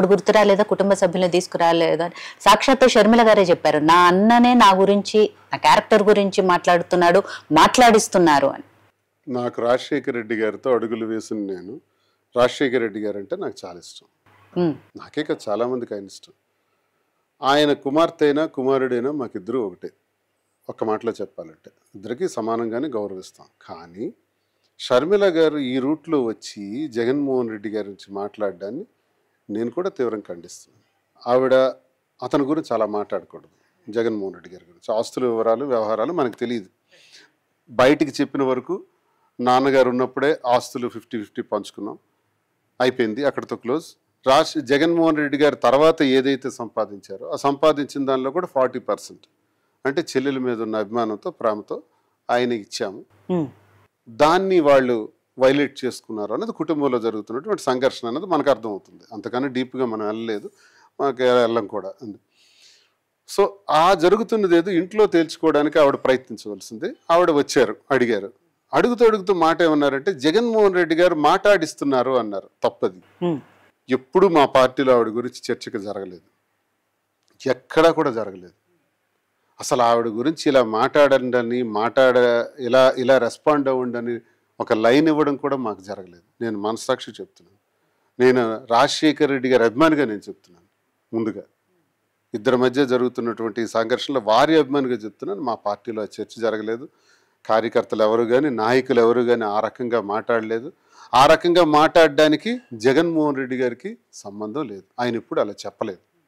అప్పుడు గుర్తు రాలేదా, కుటుంబ సభ్యులను తీసుకురాలేదా? సాక్షాత్తు షర్మిల గారే చెప్పారు, నా అన్ననే నా గురించి, నా క్యారెక్టర్ గురించి మాట్లాడుతున్నాడు, మాట్లాడిస్తున్నారు అని. నాకు రాజశేఖర రెడ్డి గారితో అడుగులు వేసిన నేను, రాజశేఖర రెడ్డి గారు అంటే నాకు చాలా ఇష్టం. నాకే కదా, చాలా మందికి ఆయన ఇష్టం. ఆయన కుమార్తె అయినా కుమారుడైనా మాకిద్దరూ ఒకటే. ఒక్క మాటలో చెప్పాలంటే ఇద్దరికి సమానంగానే గౌరవిస్తాం. కానీ షర్మిల గారు ఈ రూట్లో వచ్చి జగన్మోహన్ రెడ్డి గారి నుంచి మాట్లాడడాన్ని నేను కూడా తీవ్రంగా ఖండిస్తున్నాను. ఆవిడ అతని గురించి అలా మాట్లాడకూడదు. జగన్మోహన్ రెడ్డి గారి గురించి ఆస్తుల వివరాలు, వ్యవహారాలు మనకు తెలియదు. బయటికి చెప్పిన వరకు నాన్నగారు ఉన్నప్పుడే ఆస్తులు 50-50 పంచుకున్నాం, అయిపోయింది, అక్కడితో క్లోజ్. జగన్మోహన్ రెడ్డి గారు తర్వాత ఏదైతే సంపాదించారో ఆ సంపాదించిన దానిలో కూడా 40%, అంటే చెల్లెల మీద ఉన్న అభిమానంతో, ప్రేమతో ఆయన ఇచ్చాము. దాన్ని వాళ్ళు వైలేట్ చేసుకున్నారు అన్నది కుటుంబంలో జరుగుతున్నటువంటి సంఘర్షణ అన్నది మనకు అర్థమవుతుంది. అంతకన్నా డీప్గా మనం వెళ్ళలేదు, మనకి వెళ్ళం కూడా. సో ఆ జరుగుతున్నది ఏదో ఇంట్లో తేల్చుకోవడానికి ఆవిడ ప్రయత్నించవలసింది. ఆవిడ వచ్చారు, అడిగారు. అడుగుతూ మాట ఏమన్నారంటే, జగన్మోహన్ రెడ్డి గారు మాట్లాడిస్తున్నారు అన్నారు. తప్పది. ఎప్పుడు మా పార్టీలో ఆవిడ గురించి చర్చకు జరగలేదు, ఎక్కడా కూడా జరగలేదు. అసలు ఆవిడ గురించి ఇలా మాట్లాడండి, ఇలా రెస్పాండ్ అవ్వండి ఒక లైన్ ఇవ్వడం కూడా మాకు జరగలేదు. నేను మనస్సాక్షి చెప్తున్నాను. నేను రాజశేఖర రెడ్డి గారి అభిమానిగా నేను చెప్తున్నాను. ముందుగా ఇద్దరి మధ్య జరుగుతున్నటువంటి సంఘర్షణలో వారి అభిమానిగా చెప్తున్నాను. మా పార్టీలో చర్చ జరగలేదు. కార్యకర్తలు ఎవరు కానీ, నాయకులు ఎవరు కానీ ఆ రకంగా మాట్లాడలేదు. ఆ రకంగా మాట్లాడడానికి జగన్మోహన్ రెడ్డి గారికి సంబంధం లేదు. ఆయన ఎప్పుడు అలా చెప్పలేదు.